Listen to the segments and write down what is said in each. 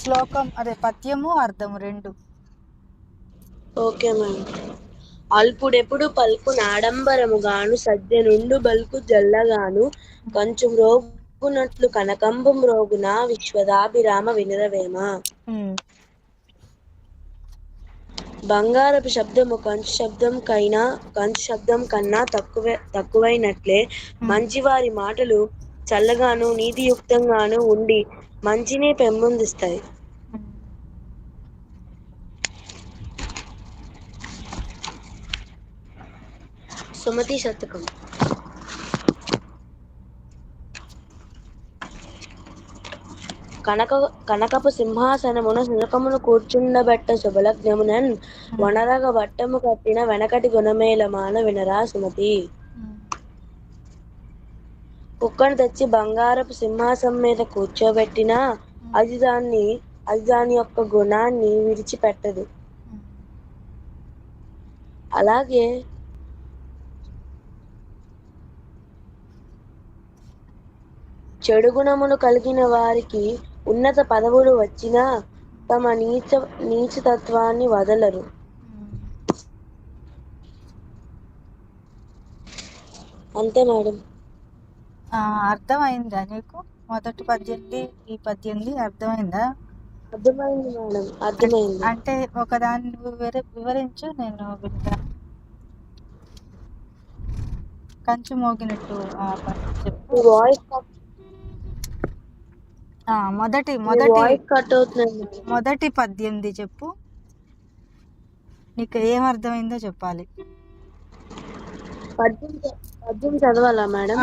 శ్లోకం అదే పద్యము అర్థము రెండు. Okay madam. అల్పుడెప్పుడు పల్కు నాడంబరముగాను సజ్జనుండు బల్కు జల్లగాను కంచు మ్రోగునట్లు కనకంబు మ్రోగున విశ్వదాభిరామ వినురవేమ. బంగారపు శబ్దము కంచు శబ్దం కన్నా తక్కువైనట్లే మంచివారి మాటలు చల్లగాను నీతియుక్తంగాను ఉండి మంచిని పెంపొందిస్తాయి. సుమతి శతకం. కనకపు సింహాసనమున శునకమును కూర్చుండబెట్ట శుభలగ్నమునన్ వనరగ వట్టము కట్టిన వెనకటి గుణమేలమాన వినరా సుమతి. కుక్కను తెచ్చి బంగారపు సింహాసనం మీద కూర్చోబెట్టినా అది దాని యొక్క గుణాన్ని విడిచిపెట్టదు. అలాగే చెడు గుణములు కలిగిన వారికి ఉన్నత పదవులు వచ్చినా తమ నీచతత్వాన్ని వదలరు. అంతే మేడం. అర్థమైందా నీకు? మొదటి పద్యంది ఈ పద్యంది అర్థమైందా? అర్థమైంది మేడం, అర్థమైంది. అంటే ఒకదాన్ని వివరించు, నేను వింటాను. కంచు మోగినట్టు చెప్పు. మొదటి పద్యంది చెప్పు. నీకు ఏం అర్థమైందో చెప్పాలి. పద్యం చదవాలా మేడం?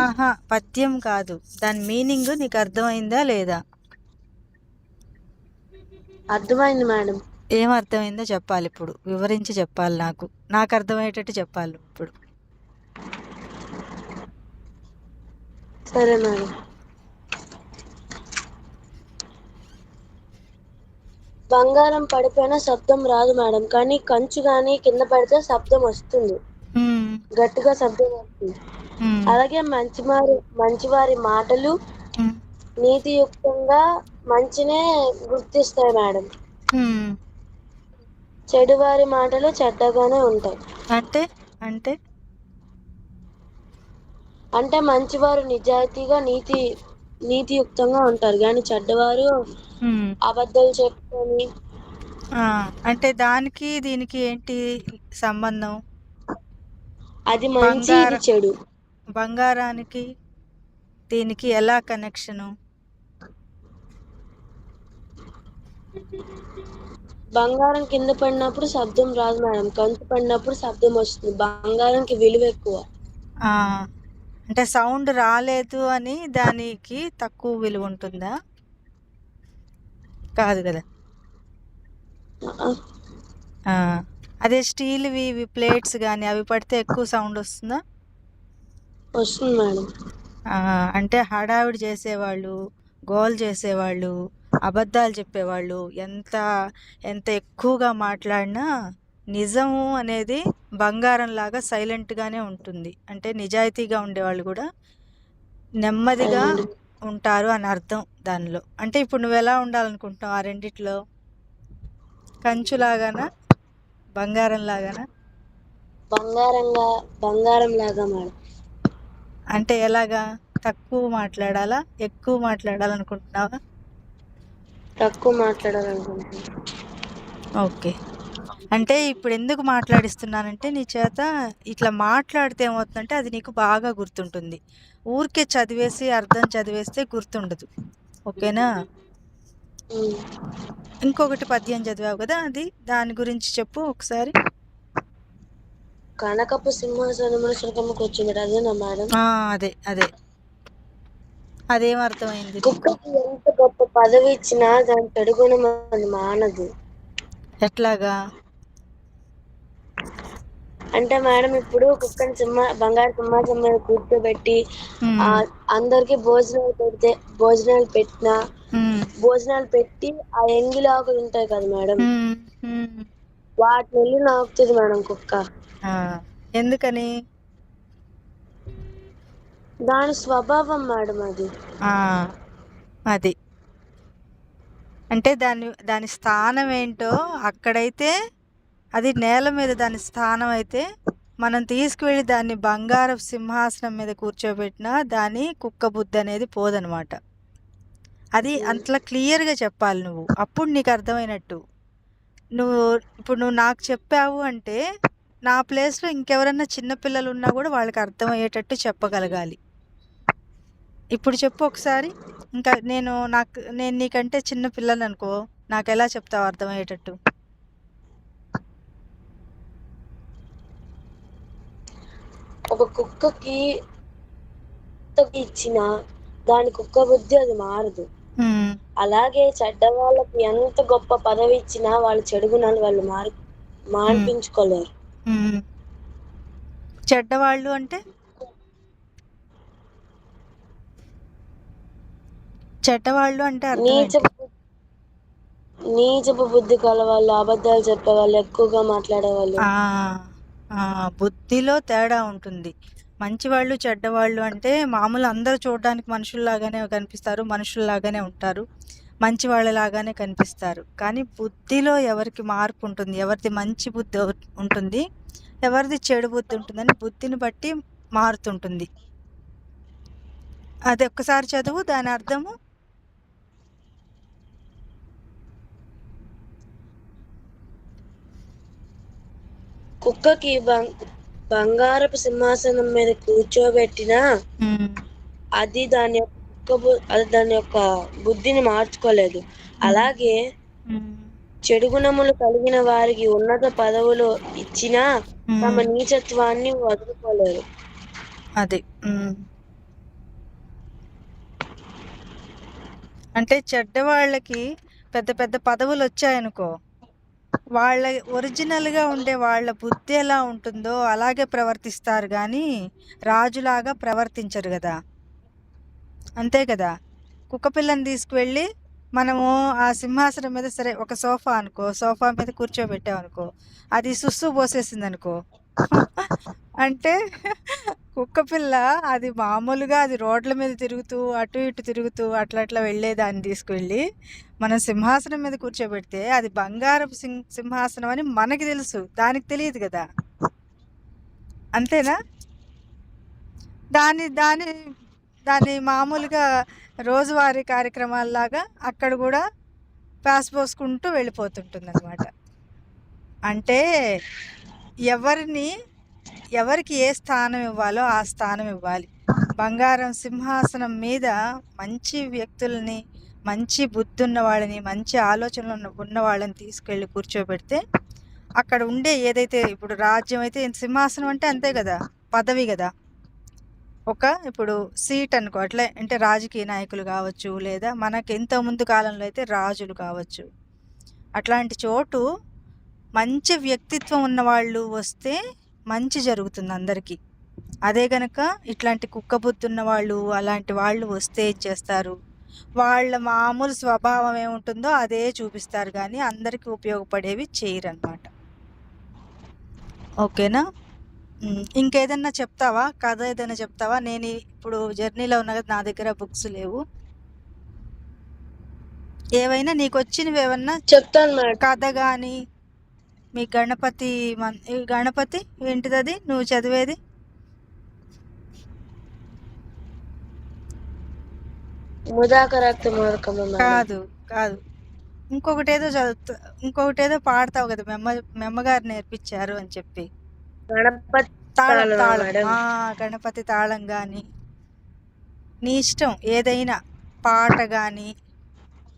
పద్యం కాదు, దాని మీనింగ్ నీకు అర్థమైందా లేదా? అర్థమైంది మేడం. ఏం అర్థమైందో చెప్పాలి ఇప్పుడు, వివరించి చెప్పాలి. నాకు అర్థమయ్యేటట్టు చెప్పాలి ఇప్పుడు. సరే మేడం. బంగారం పడిపోయినా శబ్దం రాదు మేడం, కానీ కంచు గాని కింద పడితే శబ్దం వస్తుంది, గట్టిగా శబ్దం వస్తుంది. అలాగే మంచివారి మాటలు నీతియుక్తంగా మంచినే గుర్తిస్తాయి మేడం. చెడువారి మాటలు చెడ్డగానే ఉంటాయి. అంటే మంచివారు నిజాయితీగా నీతియుక్తంగా ఉంటారు, కానీ చెడ్డవారు అబద్ధాలు చెప్పుకొని. అంటే దానికి దీనికి ఏంటి సంబంధం? అది మంచి, ఇది చెడు. బంగారానికి దీనికి ఎలా కనెక్షను? బంగారం కింద పడినప్పుడు శబ్దం రాదు మేడం, కంచు పడినప్పుడు శబ్దం వస్తుంది. బంగారంకి విలువ ఎక్కువ. అంటే సౌండ్ రాలేదు అని దానికి తక్కువ విలువ ఉంటుందా? కాదు కదా. అదే స్టీల్వి ప్లేట్స్ కానీ అవి పడితే ఎక్కువ సౌండ్ వస్తుందా? వస్తుంది మేడం. అంటే హడావిడి చేసేవాళ్ళు, గోల్ చేసేవాళ్ళు, అబద్ధాలు చెప్పేవాళ్ళు ఎంత ఎక్కువగా మాట్లాడినా నిజము అనేది బంగారంలాగా సైలెంట్గానే ఉంటుంది. అంటే నిజాయితీగా ఉండేవాళ్ళు కూడా నెమ్మదిగా ఉంటారు అని అర్థం దానిలో. అంటే ఇప్పుడు నువ్వు ఎలా ఉండాలనుకుంటున్నావు ఆ రెండిట్లో? కంచులాగానా, బంగారం లాగానా? బంగారం లాగా మేడం. అంటే ఎలాగా? తక్కువ మాట్లాడాలా, ఎక్కువ మాట్లాడాలనుకుంటున్నావా? తక్కువ మాట్లాడాలనుకుంటున్నా. ఓకే. అంటే ఇప్పుడు ఎందుకు మాట్లాడిస్తున్నానంటే నీ చేత ఇట్లా మాట్లాడితే ఏమవుతుందంటే అది నీకు బాగా గుర్తుంటుంది. ఊరికే చదివేసి అర్థం చదివేస్తే గుర్తుండదు. ఓకేనా? ఇంకొకటి పద్యం చదివావు కదా, దాని గురించి చెప్పు ఒకసారి. కనకపు సింహాసనమున శునకము కూర్చుంది, అదేనా మేడం? అదే అదేం అర్థమైంది? కుక్కకి ఎంత గొప్ప పదవి ఇచ్చినా దాని చెడుగుణం అది మానదు. ఎట్లాగా? అంటే మేడం, ఇప్పుడు కుక్కని బంగారు సింహాసనం మీద కూర్చోబెట్టి అందరికి భోజనాలు పెట్టి ఆ ఎంగిలాకులు ఉంటాయి కదా మేడం, వాటిని వెళ్ళి నాకుతుంది మేడం కుక్క. ఎందుకని? దాని స్వభావం మేడం అది. అంటే దాని స్థానం ఏంటో అక్కడైతే అది నేల మీద దాని స్థానం అయితే మనం తీసుకువెళ్ళి దాన్ని బంగారపు సింహాసనం మీద కూర్చోబెట్టినా దాని కుక్క బుద్ధి అనేది పోదనమాట. అది అంతలా క్లియర్‌గా చెప్పాలి నువ్వు. అప్పుడు నీకు అర్థమైనట్టు. నువ్వు ఇప్పుడు నువ్వు నాకు చెప్పావు అంటే, నా ప్లేస్‌లో ఇంకెవరన్నా చిన్న పిల్లలున్నా గూడా వాళ్ళకి అర్థమయ్యేటట్టు చెప్పగలగాలి. ఇప్పుడు చెప్పు ఒకసారి. ఇంకా నేను నీకంటే చిన్న పిల్లననుకో, నాకెలా చెప్తావు అర్థమయ్యేటట్టు? ఒక కుక్కకి ఇచ్చిన దాని కుక్క బుద్ధి అది మారదు. అలాగే చెడ్డ వాళ్ళకి ఎంత గొప్ప పదవి ఇచ్చినా వాళ్ళు చెడు గుణాలు వాళ్ళు మాన్పించుకోలేరు. చెడ్డవాళ్ళు అంటే చెడ్డవాళ్ళు అంటే అర్థం ఏంటి? నీచపు బుద్ధి కల వాళ్ళు, అబద్ధాలు చెప్పేవాళ్ళు, ఎక్కువగా మాట్లాడేవాళ్ళు. బుద్ధిలో తేడా ఉంటుంది. మంచివాళ్ళు చెడ్డవాళ్ళు అంటే మామూలు అందరూ చూడడానికి మనుషుల్లాగానే కనిపిస్తారు, మనుషుల్లాగానే ఉంటారు, మంచి వాళ్ళలాగానే కనిపిస్తారు. కానీ బుద్ధిలో ఎవరికి మార్పు ఉంటుంది, ఎవరిది మంచి బుద్ధి ఉంటుంది, ఎవరిది చెడు బుద్ధి ఉంటుందని బుద్ధిని బట్టి మారుతుంటుంది. అది ఒక్కసారి చదువు దాని అర్థము. కుక్కకి బంగారపు సింహాసనం మీద కూర్చోబెట్టినా అది దాని యొక్క బుద్ధిని మార్చుకోలేదు. అలాగే చెడు గుణములు కలిగిన వారికి ఉన్నత పదవులు ఇచ్చినా తమ నీచత్వాన్ని వదులుకోలేరు. అది అంటే చెడ్డవాళ్ళకి పెద్ద పెద్ద పదవులు వచ్చాయనుకో, వాళ్ళ ఒరిజినల్గా ఉండే వాళ్ళ బుద్ధి ఎలా ఉంటుందో అలాగే ప్రవర్తిస్తారు, కానీ రాజులాగా ప్రవర్తించరు కదా. అంతే కదా. కుక్కపిల్లని తీసుకువెళ్ళి మనము ఆ సింహాసనం మీద, సరే ఒక సోఫా అనుకో, సోఫా మీద కూర్చోబెట్టామనుకో, అది సుస్సు పోసేసింది అనుకో అంటే కుక్కపిల్ల అది మామూలుగా అది రోడ్ల మీద తిరుగుతూ అటు ఇటు తిరుగుతూ అట్లా వెళ్ళేదాన్ని తీసుకువెళ్ళి మనం సింహాసనం మీద కూర్చోబెడితే అది బంగారపు సింహాసనం అని మనకి తెలుసు, దానికి తెలియదు కదా. అంతేనా? దాని దాని దాన్ని మామూలుగా రోజువారీ కార్యక్రమాల్లాగా అక్కడ కూడా పాస్ పోసుకుంటూ వెళ్ళిపోతుంటుంది అనమాట. అంటే ఎవరికి ఏ స్థానం ఇవ్వాలో ఆ స్థానం ఇవ్వాలి. బంగారం సింహాసనం మీద మంచి వ్యక్తుల్ని, మంచి బుద్ధి ఉన్న వాళ్ళని, మంచి ఆలోచనలు ఉన్న వాళ్ళని తీసుకెళ్ళి కూర్చోబెడితే అక్కడ ఉండే ఏదైతే ఇప్పుడు రాజ్యం అయితే సింహాసనం అంటే అంతే కదా, పదవి కదా. ఇప్పుడు సీట్ అనుకో, అట్లా అంటే రాజకీయ నాయకులు కావచ్చు, లేదా మనకి ఎంతో ముందు కాలంలో అయితే రాజులు కావచ్చు. అట్లాంటి చోటు మంచి వ్యక్తిత్వం ఉన్న వాళ్ళు వస్తే మంచి జరుగుతుంది అందరికీ. అదే గనక ఇట్లాంటి కుక్క బుద్ధి ఉన్న వాళ్ళు అలాంటి వాళ్ళు వస్తే ఏం చేస్తారు, వాళ్ళ మామూలు స్వభావం ఏముంటుందో అదే చూపిస్తారు, కానీ అందరికీ ఉపయోగపడేవి చేయరన్నమాట. ఓకేనా? ఇంకేదన్నా చెప్తావా, కథ ఏదైనా చెప్తావా? నేను ఇప్పుడు జర్నీలో ఉన్నా కదా, నా దగ్గర బుక్స్ లేవు. ఏవైనా నీకు వచ్చినవి ఏమన్నా చెప్తాను మేడం. కథ కానీ, మీ గణపతి ఏంటిది అది నువ్వు చదివేది? కాదు కాదు, ఇంకొకటి ఏదో పాడతావు కదా, మెమ్మగారు నేర్పించారు అని చెప్పి. గణపతి తాళం కానీ, నీ ఇష్టం ఏదైనా, పాట కానీ,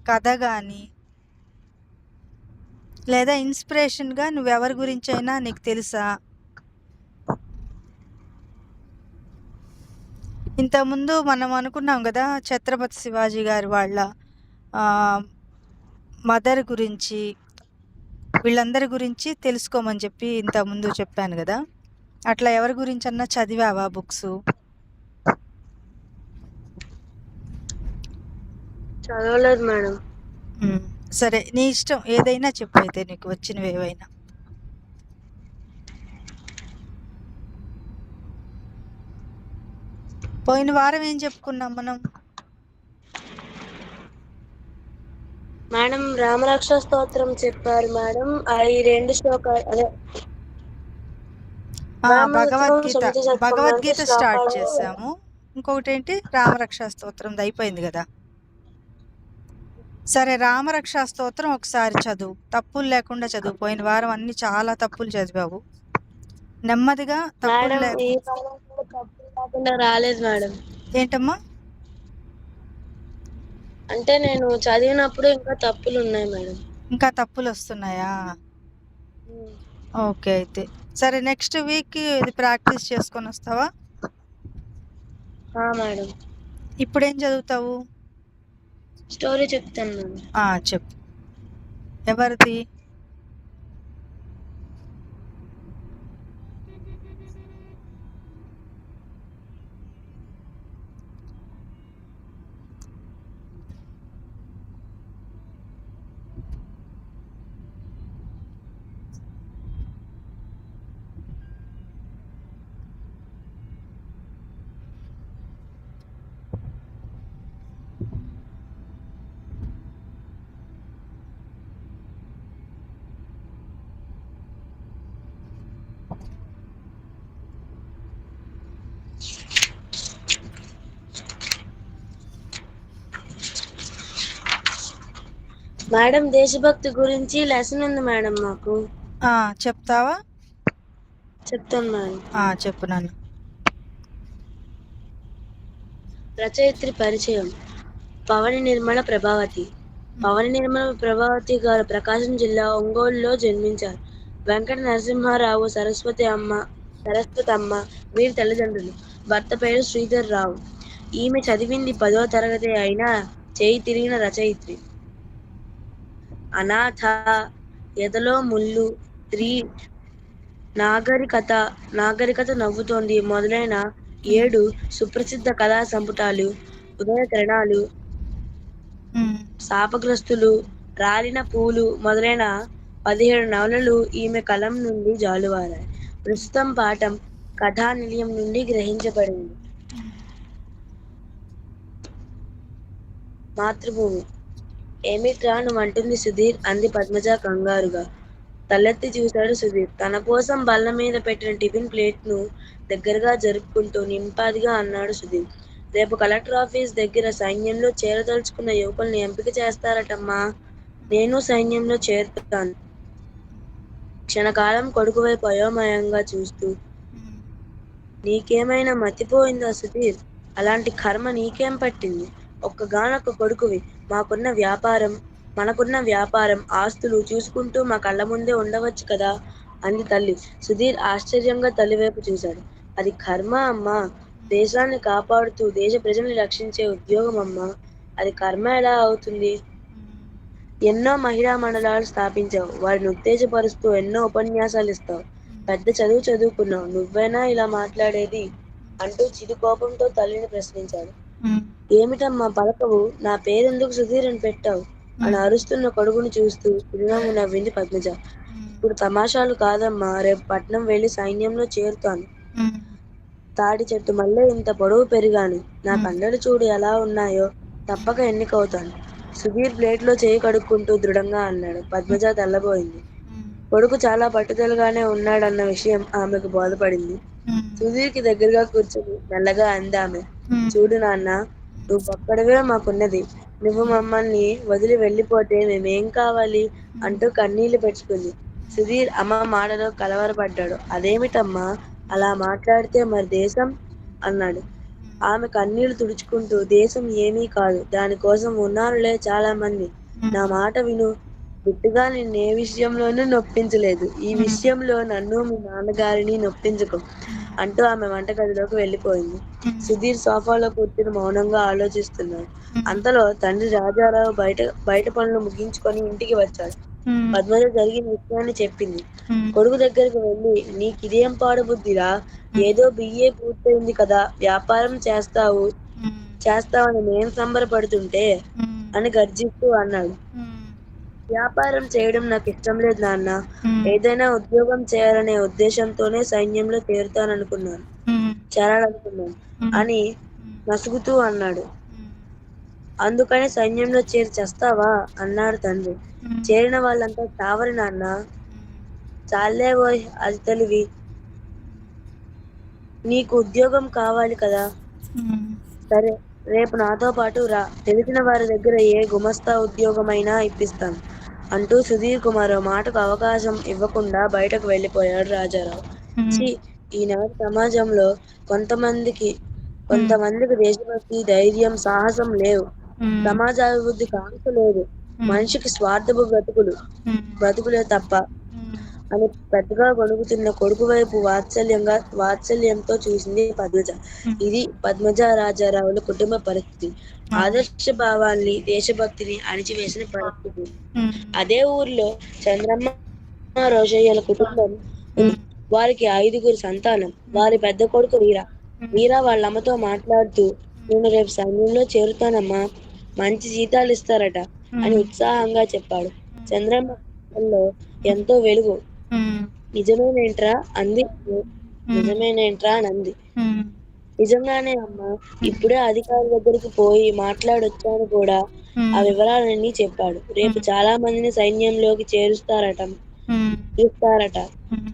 కథ కానీ, లేదా ఇన్స్పిరేషన్గా నువ్వెవరి గురించి అయినా నీకు తెలుసా? ఇంతకుముందు మనం అనుకున్నాం కదా, ఛత్రపతి శివాజీ గారి వాళ్ళ మదర్ గురించి, వీళ్ళందరి గురించి తెలుసుకోమని చెప్పి ఇంతకుముందు చెప్పాను కదా. అట్లా ఎవరి గురించి అన్నా చదివావా బుక్స్? చదవలేదు మేడం. సరే, నీ ఇష్టం ఏదైనా చెప్పు అయితే, నీకు వచ్చినవి ఏవైనా. పోయిన వారం ఏం చెప్పుకున్నాం మనం? మేడం రామరక్ష స్తోత్రం చెప్పారు మేడం. ఈ 2 శ్లోకాలు అదే బ్రాహ్మణోత్తమం, భగవద్గీత సుమతి శతకం లాంటి భగవద్గీత స్టార్ట్ శ్లోకాలు. చేసాము. ఇంకొకటి ఏంటి, రామరక్షా స్తోత్రం అయిపోయింది కదా. సరే, రామరక్షా స్తోత్రం ఒకసారి చదువు, తప్పులు లేకుండా చదువు. పోయిన వారం అన్ని చాలా తప్పులు చదివావు, నెమ్మదిగా తప్పులు మేడం ఈ వారం కూడా తప్పులు లేకుండా రాలేదు మేడం. ఏంటమ్మా? అంటే నేను చదివినప్పుడు ఇంకా తప్పులు ఉన్నాయి మేడం. ఇంకా తప్పులు వస్తున్నాయా? ఓకే, అయితే సరే, నెక్స్ట్ వీక్ ఇది ప్రాక్టీస్ చేసుకొని వస్తావా? మేడం. ఇప్పుడేం చదువుతావు? స్టోరీ చెప్తాను మేడం. చెప్పు. ఎవరిది? మేడం దేశభక్తి గురించి లెసన్ ఉంది మేడం మాకు. చెప్తావా? చెప్తాను మేడం. చెప్పు నాన్న. రచయిత్రి పరిచయం. పవని నిర్మల ప్రభావతి. పవని నిర్మల ప్రభావతి గారు ప్రకాశం జిల్లా ఒంగోలులో జన్మించారు. వెంకట నరసింహారావు, సరస్వతమ్మ వీరి తల్లిదండ్రులు. భర్త పేరు శ్రీధర్ రావు. ఈమె చదివింది 10వ తరగతి అయినా చేయి తిరిగిన రచయిత్రి. అనాథ, ఎదలో ముళ్ళు, నాగరికత నవ్వుతోంది మొదలైన 7 సుప్రసిద్ధ కథా సంపుటాలు, ఉదయ కిరణాలు, శాపగ్రస్తులు, రాలిన పూలు మొదలైన 17 నవలలు ఈమె కలం నుండి జాలువారాయి. ప్రస్తుతం పాఠం కథానిలయం నుండి గ్రహించబడింది. మాతృభూమి. ఏమిట్రా నువ్వంటుంది సుధీర్, అంది పద్మజ కంగారుగా. తలెత్తి చూశాడు సుధీర్. తన కోసం బల్ల మీద పెట్టిన టిఫిన్ ప్లేట్ను దగ్గరగా జరుపుకుంటూ నింపాదిగా అన్నాడు సుధీర్. రేపు కలెక్టర్ ఆఫీస్ దగ్గర సైన్యంలో చేరదలుచుకున్న యువకుల్ని ఎంపిక చేస్తారటమ్మా. నేను సైన్యంలో చేరుతాను. క్షణకాలం కొడుకు వైపు అయోమయంగా చూస్తూ, నీకేమైనా మతిపోయిందా సుధీర్? అలాంటి కర్మ నీకేం పట్టింది? ఒక్కగానొక్క కొడుకువి. మనకున్న వ్యాపారం, ఆస్తులు చూసుకుంటూ మా కళ్ళ ముందే ఉండవచ్చు కదా అంది తల్లి. సుధీర్ ఆశ్చర్యంగా తల్లివైపు చూశాడు. అది కర్మ అమ్మా. దేశాన్ని కాపాడుతూ దేశ ప్రజల్ని రక్షించే ఉద్యోగం అమ్మా. అది కర్మ ఎలా అవుతుంది? ఎన్నో మహిళా మండలాలు స్థాపించావు, వారిని ఉత్తేజపరుస్తూ ఎన్నో ఉపన్యాసాలు ఇస్తావు, పెద్ద చదువు చదువుకున్నావు, నువ్వేనా ఇలా మాట్లాడేది అంటూ చిరు కోపంతో తల్లిని ప్రశ్నించాడు. ఏమిటమ్మా పలకవు? నా పేరెందుకు సుధీర్ అని పెట్టావు అని అరుస్తున్న కొడుకుని చూస్తూ చిరునవ్వు నవ్వింది పద్మజ. ఇప్పుడు తమాషాలు కాదమ్మా. రేపు పట్నం వెళ్ళి సైన్యంలో చేరుతాను. తాడి చెట్టు మళ్ళీ ఇంత పొడవు పెరిగాను. నా కండలు చూడు ఎలా ఉన్నాయో. తప్పక ఎన్నికవుతాను. సుధీర్ ప్లేట్లో చేయి కడుక్కుంటూ దృఢంగా అన్నాడు. పద్మజ తెల్లబోయింది. కొడుకు చాలా పట్టుదలగానే ఉన్నాడన్న విషయం ఆమెకు బోధపడింది. సుధీర్కి దగ్గరగా కూర్చుని మెల్లగా అంది ఆమె. చూడు నాన్న, నువ్వు ఒక్కడవే మాకున్నది. నువ్వు మమ్మల్ని వదిలి వెళ్ళిపోతే మేమేం కావాలి అంటూ కన్నీళ్లు పెట్టుకుంది. సుధీర్ అమ్మ మాటలో కలవరపడ్డాడు. అదేమిటమ్మా అలా మాట్లాడితే, మరి దేశం అన్నాడు. ఆమె కన్నీళ్లు తుడుచుకుంటూ, దేశం ఏమీ కాదు, దానికోసం ఉన్నారులే చాలా మంది. నా మాట విను. గుట్టుగా నిన్నే విషయంలోనూ నొప్పించలేదు. ఈ విషయంలో నన్ను మీ నాన్నగారిని నొప్పించుకో అంటూ ఆమె వంటగదిలోకి వెళ్ళిపోయింది. సుధీర్ సోఫాలో కూర్చుని మౌనంగా ఆలోచిస్తున్నాడు. అంతలో తండ్రి రాజారావు బయట పనులు ముగించుకొని ఇంటికి వచ్చాడు. పద్మజ జరిగిన విషయాన్ని చెప్పింది. కొడుకు దగ్గరికి వెళ్ళి, నీకిదేం పాడు బుద్ధిరా? ఏదో BA పూర్తయింది కదా, వ్యాపారం చేస్తావని నేను సంబరపడుతుంటే అని గర్జిస్తూ అన్నాడు. వ్యాపారం చేయడం నాకు ఇష్టం లేదు నాన్న. ఏదైనా ఉద్యోగం చేయాలనే ఉద్దేశంతోనే సైన్యంలో చేరాలనుకున్నాను అని నసుగుతూ అన్నాడు. అందుకని సైన్యంలో చేరి చేస్తావా అన్నాడు తండ్రి. చేరిన వాళ్ళంతా చావరి నాన్న. చాలేవోయ్ అది తెలివి. నీకు ఉద్యోగం కావాలి కదా. సరే, రేపు నాతో పాటు రా. తెలిసిన వారి దగ్గర ఏ గుమస్తా ఉద్యోగమైనా ఇప్పిస్తాను అంటూ సుధీర్ కుమార్ మాటకు అవకాశం ఇవ్వకుండా బయటకు వెళ్ళిపోయాడు రాజారావు. ఈనాటి సమాజంలో కొంతమందికి దేశభక్తి, ధైర్యం, సాహసం లేవు. సమాజాభివృద్ధి కాంక్ష లేదు. మనిషికి స్వార్థపు బ్రతుకులే తప్ప అని పెద్దగా గొణుగుతున్న కొడుకు వైపు వాత్సల్యంతో చూసింది పద్మజ. ఇది పద్మజ రాజారావుల కుటుంబ పరిస్థితి. ఆదర్శ భావాల్ని, దేశభక్తిని అణిచివేసిన పరిస్థితి. అదే ఊరిలో చంద్రమ్మ రోషయ్యల కుటుంబం. వారికి 5గురు సంతానం. వారి పెద్ద కొడుకు వీర వాళ్ళ అమ్మతో మాట్లాడుతూ, నేను రేపు సైన్యంలో చేరుతానమ్మా, మంచి జీతాలు ఇస్తారట అని ఉత్సాహంగా చెప్పాడు. చంద్రమ్మలో ఎంతో వెలుగు. నిజమేనేంట్రా అంది. నిజంగానే అమ్మా, ఇప్పుడే అధికారి దగ్గరికి పోయి మాట్లాడొచ్చాను కూడా. ఆ వివరాలన్నీ చెప్పాడు. రేపు చాలా మందిని సైన్యంలోకి చేరుస్తారట.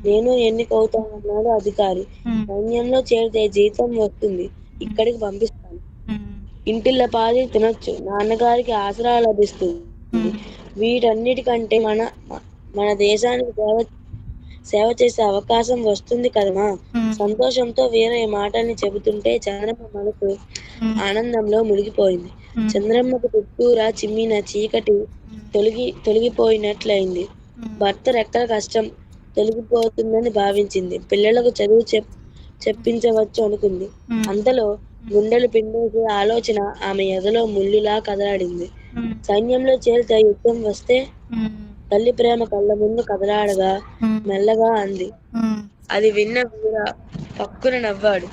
నేను ఎన్నికవుతానన్నాడు అధికారి. సైన్యంలో చేరితే జీతం వస్తుంది, ఇక్కడికి పంపిస్తాను. ఇంటిల్లపాది తినొచ్చు, నాన్నగారికి ఆసరా లభిస్తుంది. వీటన్నిటికంటే మన దేశానికి సేవ చేసే అవకాశం వస్తుంది కదమ్మా. సంతోషంతో వీర ఈ మాటల్ని చెబుతుంటే చంద్రమ్మ మనసు ఆనందంలో మునిగిపోయింది. చంద్రమ్మకు చుట్టూరా చిమ్మిన చీకటి తొలగిపోయినట్లయింది. భర్త రెక్కల కష్టం తొలగిపోతుందని భావించింది. పిల్లలకు చదువు చెప్పించవచ్చు అనుకుంది. అంతలో గుండెలు పిండేసే ఆలోచన ఆమె ఎదలో ముళ్ళులా కదలాడింది. సైన్యంలో చేరితే యుద్ధం వస్తే తల్లి ప్రేమ కళ్ళ ముందు కదలాడగా మెల్లగా అంది. అది విన్న వీర పక్కున నవ్వాడు.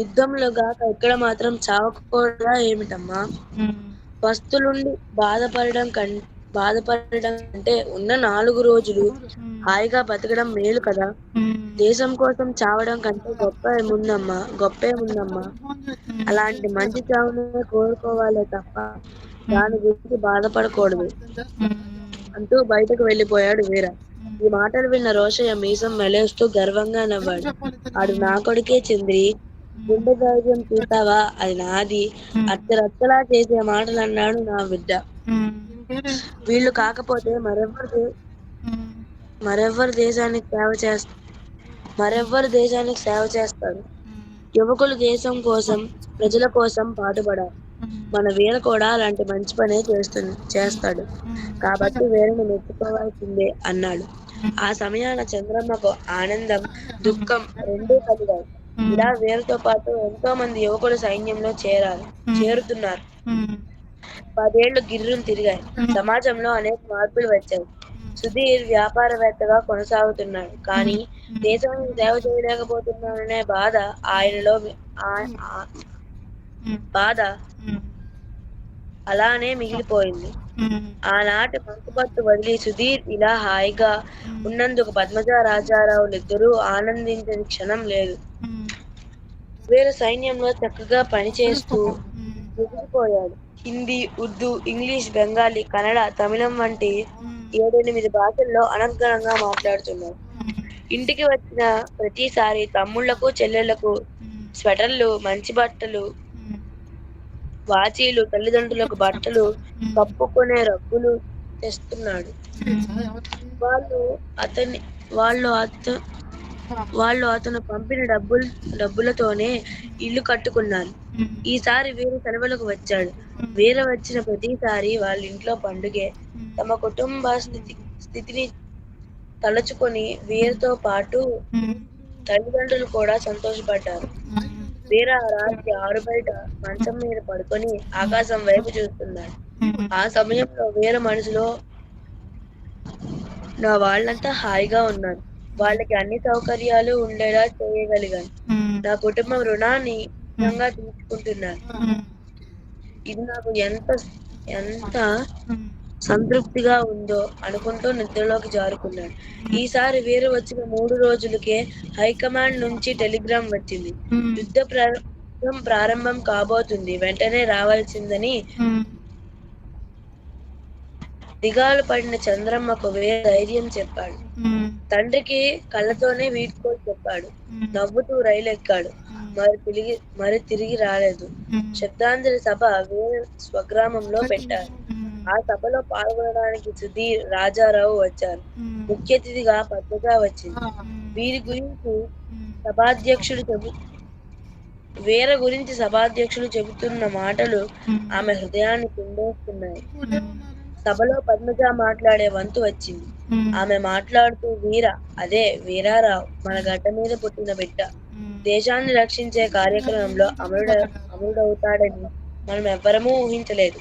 యుద్ధంలో గాక ఇక్కడ మాత్రం చావకూడదా ఏమిటమ్మా? పస్తులుండి బాధపడడం కంటే ఉన్న 4 రోజులు హాయిగా బతకడం మేలు కదా. దేశం కోసం చావడం కంటే గొప్పేముందమ్మా. అలాంటి మంచి చావునే కోరుకోవాలే తప్ప దాని గురించి బాధపడకూడదు అంటూ బయటకు వెళ్ళిపోయాడు వీర. ఈ మాటలు విన్న రోషయ్య మీసం మెలేస్తూ గర్వంగా నవ్వాడు. ఆడు నా కొడుకే చంద్రి. గుండె ధైర్యం చూసావా, అది నాది. అత్తరత్తలా చేసే మాటలు అన్నాడు నా బిడ్డ. వీళ్ళు కాకపోతే మరెవ్వరు దేశానికి సేవ చేస్తారు. యువకులు దేశం కోసం, ప్రజల కోసం పాటుపడాలి. మన వీర కూడా అలాంటి మంచి పనే చేస్తాడు. కాబట్టి వీరని మెచ్చుకోవాల్సిందే అన్నాడు. ఆ సమయాన చంద్రమ్మకు ఆనందం, దుఃఖం రెండూ కలిగాయి. ఇలా వీరతో పాటు ఎంతో మంది యువకులు సైన్యంలో చేరుతున్నారు. 10 ఏళ్లు గిర్రును తిరిగాయి. సమాజంలో అనేక మార్పులు వచ్చాయి. సుధీర్ వ్యాపారవేత్తగా కొనసాగుతున్నాడు. కానీ దేశానికి సేవ చేయలేకపోతున్నాడనే బాధ అలానే మిగిలిపోయింది. ఆనాటి మంకుపట్టు వదిలి సుధీర్ ఇలా హాయిగా ఉన్నందుకు పద్మజ, రాజారావులిద్దరూ ఆనందించని క్షణం లేదు. వీరు సైన్యంలో చక్కగా పనిచేస్తూ ముగిసిపోయాడు. హిందీ, ఉర్దూ, ఇంగ్లీష్, బెంగాలీ, కన్నడ, తమిళం వంటి 7-8 భాషల్లో అనర్గళంగా మాట్లాడుతున్నాడు. ఇంటికి వచ్చిన ప్రతిసారి తమ్ముళ్లకు, చెల్లెళ్లకు స్వెటర్లు, మంచి బట్టలు, వాచీలు, తల్లిదండ్రులకు బట్టలు కప్పుకునే రగ్గులు తెస్తున్నాడు. వాళ్ళు అతను పంపిన డబ్బులతోనే ఇల్లు కట్టుకున్నారు. ఈసారి వీర సెలవులకు వచ్చాడు. వీర వచ్చిన ప్రతిసారి వాళ్ళ ఇంట్లో పండుగే. తమ కుటుంబ స్థితిని తలుచుకొని వీరతో పాటు తల్లిదండ్రులు కూడా సంతోషపడ్డారు. వీర రాత్రి ఆరుబయట మంచం మీద పడుకొని ఆకాశం వైపు చూస్తున్నాడు. ఆ సమయంలో వీర మనసులో, నా వాళ్ళంతా హాయిగా ఉన్నారు. వాళ్ళకి అన్ని సౌకర్యాలు ఉండేలా చేయగలిగాను. నా కుటుంబం రుణాన్ని నిజంగా తీర్చుకుంటున్నాను. ఇది నాకు ఎంత సంతృప్తిగా ఉందో అనుకుంటూ నిద్రలోకి జారుకున్నాడు. ఈసారి వీర వచ్చిన 3 రోజులకే హైకమాండ్ నుంచి టెలిగ్రామ్ వచ్చింది. యుద్ధ ప్రారంభం కాబోతుంది, వెంటనే రావాల్సిందని. దిగాలు పడిన చంద్రమ్మకు వేరే ధైర్యం చెప్పాడు. తండ్రికి కళ్ళతోనే వీడ్కోలు చెప్పాడు. నవ్వుతూ రైలు ఎక్కాడు. మరి తిరిగి రాలేదు. శబ్దాంజలి సభ వేరే స్వగ్రామంలో పెట్టారు. ఆ సభలో పాల్గొనడానికి సుధీర్, రాజారావు వచ్చారు. ముఖ్య అతిథిగా పద్మజ వచ్చింది. వీర గురించి సభాధ్యక్షుడు చెబుతున్న మాటలు ఆమె హృదయాన్ని పిండేస్తున్నాయి. సభలో పద్మజ మాట్లాడే వంతు వచ్చింది. ఆమె మాట్లాడుతూ, అదే వీరారావు మన గడ్డ మీద పుట్టిన బిడ్డ. దేశాన్ని రక్షించే కార్యక్రమంలో అమరుడవుతాడని మనం ఎవ్వరమూ ఊహించలేదు.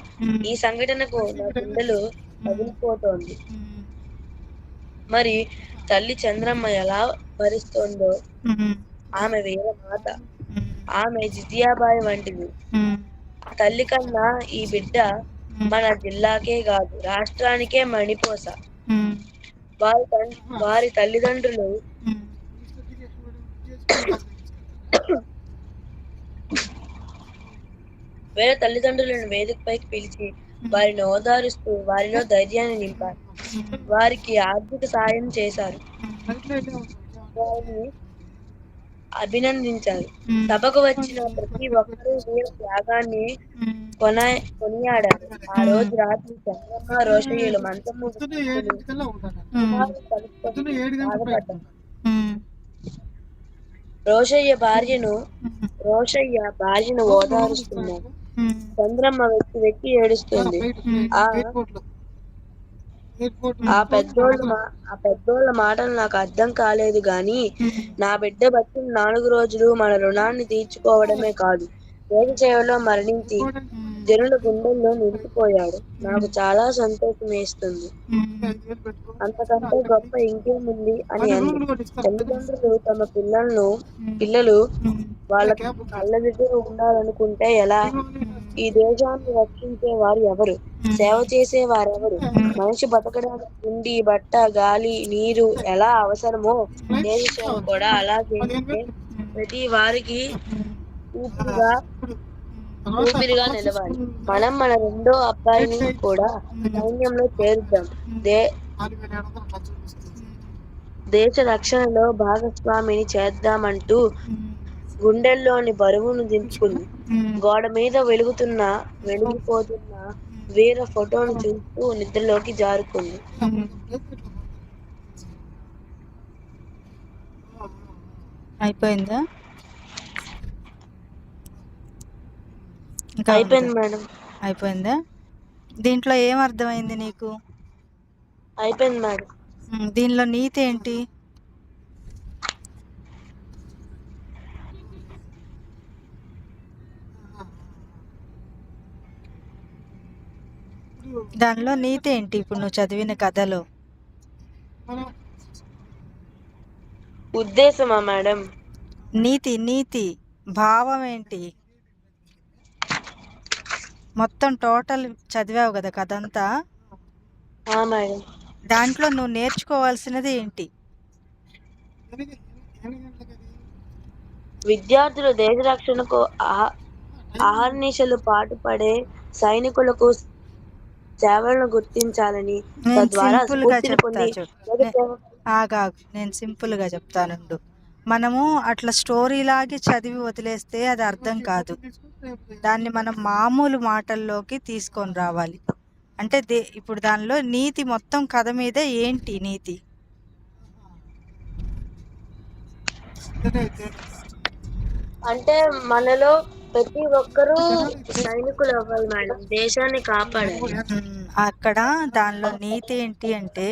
ఈ సంఘటనకు నా గుండెలు పగిలిపోతోంది. మరి తల్లి చంద్రమ్మ ఎలా భరిస్తోందో. ఆమె వీర మాత. ఆమె జితియాబాయి వంటిది. తల్లి కన్నా ఈ బిడ్డ మన జిల్లాకే కాదు, రాష్ట్రానికే మణిపోస. వారి తల్లిదండ్రులు వేరే తల్లిదండ్రులను వేదికపైకి పిలిచి వారిని ఓదారుస్తూ వారిలో ధైర్యాన్ని నింపారు. వారికి ఆర్థిక సాయం చేశారు. వారిని అభినందించారు. సభకు వచ్చిన ప్రతి ఒక్కరూ వీర త్యాగాన్ని కొనియాడారు. ఆ రోజు రాత్రి చంద్రమ్మ, రోషయ్యలు మంచము బాధపడ్డారు. రోషయ్య భార్యను ఓదారుస్తున్నారు. చంద్రమ్మ వెక్కి ఏడుస్తుంది. ఆ పెద్దోళ్ళ మాటలు నాకు అర్థం కాలేదు గాని, నా బిడ్డ బతికిన 4 రోజులు మన రుణాన్ని తీర్చుకోవడమే కాదు, దేశ సేవలో మరణించి జనుల గుండెల్లో నిలిచిపోయాడు. నాకు చాలా సంతోషం వేస్తుంది. అంతకంటే గొప్ప ఇంకేముంది అని అంది. తల్లిదండ్రులు తమ పిల్లలు వాళ్ళ కళ్ళ దగ్గర ఉండాలనుకుంటే ఎలా? ఈ దేశాన్ని రక్షించే వారు ఎవరు? సేవ చేసే వారెవరు? మనిషి బతకడానికి తిండి, బట్ట, గాలి, నీరు ఎలా అవసరమో దేశ సేవ కూడా అలా చేస్తే ప్రతి వారికి ఊపిరిగా నిలవాలి. మనం మన రెండో అబ్బాయిని కూడా సైన్యంలో చేరుద్దాం. దేశ రక్షణలో భాగస్వామిని చేద్దామంటూ గుండెల్లోని బరువును దింపుకుంది. గోడ మీద వెలిగిపోతున్న వీర ఫోటోను చూస్తూ నిద్రలోకి జారుకుంది. అయిపోయిందా? అయిపోయింది మేడం. అయిపోయిందా? దీంట్లో ఏం అర్థమైంది నీకు? అయిపోయింది మేడం. దీనిలో నీతి ఏంటి? దానిలో నీతి ఏంటి ఇప్పుడు నువ్వు చదివిన కథలో? ఉద్దేశమా మేడం? నీతి భావం ఏంటి? మొత్తం టోటల్ చదివావు కదా కథ అంతా. దాంట్లో నువ్వు నేర్చుకోవాల్సినది ఏంటి? విద్యార్థులు దేశ రక్షణకు అహర్నిశలు పాటుపడే సైనికులకు సేవలను గుర్తించాలని, నేను సింపుల్ గా చెప్తాను. మనము అట్లా స్టోరీ లాగే చదివి వదిలేస్తే అది అర్థం కాదు. దాన్ని మనం మామూలు మాటల్లోకి తీసుకొని రావాలి. అంటే ఇప్పుడు దానిలో నీతి, మొత్తం కథ మీద ఏంటి నీతి? అంటే మనలో ప్రతి ఒక్కరూ సైనికులు అవ్వాలి మేడం, దేశాన్ని కాపాడాలి. అక్కడ దానిలో నీతి ఏంటి అంటే,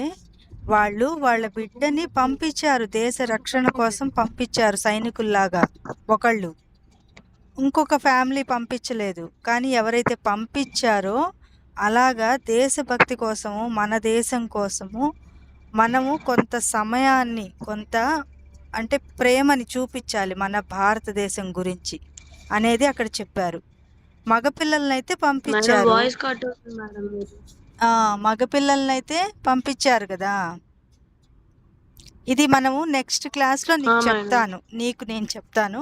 వాళ్ళు వాళ్ళ బిడ్డని పంపించారు, దేశ రక్షణ కోసం పంపించారు సైనికుల్లాగా. ఒకళ్ళు ఇంకొక ఫ్యామిలీ పంపించలేదు, కానీ ఎవరైతే పంపించారో అలాగా దేశభక్తి కోసము, మన దేశం కోసము మనము కొంత సమయాన్ని, కొంత అంటే ప్రేమని చూపించాలి మన భారతదేశం గురించి అనేది అక్కడ చెప్పారు. మగపిల్లలనైతే పంపించారు, మగపిల్లలనైతే పంపించారు కదా. ఇది మనము నెక్స్ట్ క్లాస్లో నీకు చెప్తాను, నేను చెప్తాను.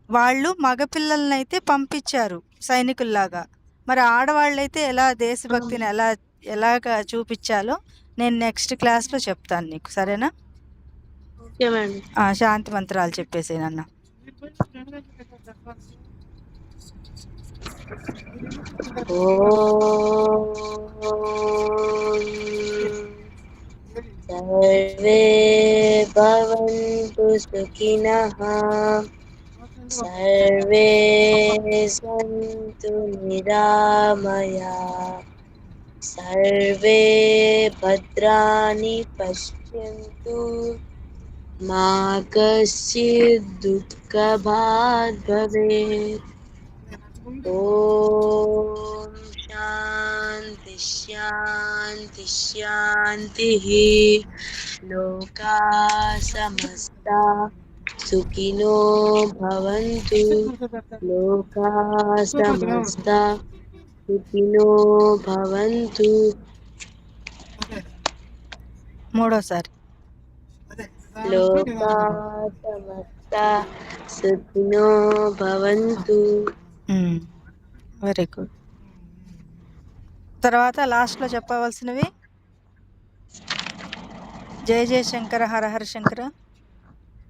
వాళ్ళు మగపిల్లలనైతే పంపించారు సైనికుల్లాగా, మరి ఆడవాళ్ళైతే ఎలా దేశభక్తిని ఎలా ఎలాగ చూపించాలో నేను నెక్స్ట్ క్లాస్లో చెప్తాను నీకు, సరేనా? Okay madam. శాంతి మంత్రాలు చెప్పేసేనన్న. సర్వే భవంతు సుఖినః, సర్వే సంతు నిరామయా, సర్వే భద్రాణి పశ్యంతు, మా కశ్చిద్ దుఃఖభాగ్ భవేత్. ఓం శాంతి శాంతి శాంతి. లోకా సమస్తా సుఖినో భవంతు, లోకా సమస్తా సుఖినో భవంతు. మూడోసారి. లోకా సమస్తా సుఖినో భవంతు. Very good. తర్వాత లాస్ట్లో చెప్పవలసినవి జయ జయ శంకర హర హర శంకర.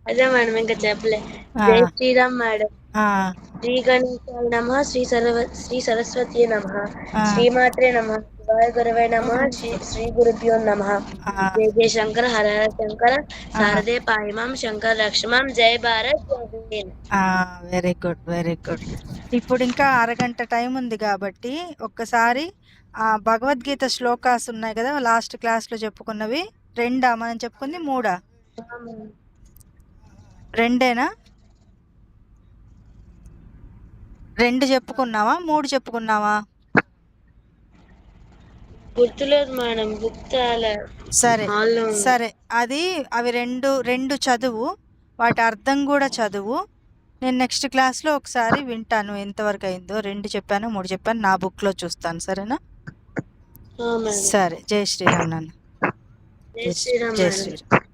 అదే మేడం, ఇంకా చెప్పలే. జై శ్రీరామ్ మేడం. శ్రీ గణేశాయ నమః, శ్రీ సరస్వతి నమః, శ్రీమాత్రే నమః, శివాయ గురవే నమః, శ్రీ గురుభ్యో నమః. జయ జయ శంకర హర హర శంకర, శారదే పాహిమాం, శంకర రక్షమాం, జై భారత్ జై Hind. Very good, very good. ఇప్పుడు ఇంకా అరగంట టైం ఉంది కాబట్టి ఒక్కసారి భగవద్గీత శ్లోకాస్ ఉన్నాయి కదా లాస్ట్ క్లాస్లో చెప్పుకున్నవి, రెండా మనం చెప్పుకుంది, మూడా? రెండేనా? రెండు చెప్పుకున్నావా, మూడు చెప్పుకున్నావా? గుర్తులేదు మేడం, బుక్ తేలే. సరే సరే, అవి రెండు చదువు, వాటి అర్థం కూడా చదువు. నేను నెక్స్ట్ క్లాస్లో ఒకసారి వింటాను ఎంతవరకు అయిందో. రెండు చెప్పాను, మూడు చెప్పాను, నా బుక్లో చూస్తాను, సరేనా? సరే, జై శ్రీరామ్ నాన్న. జై శ్రీరామ్. జై శ్రీరామ్.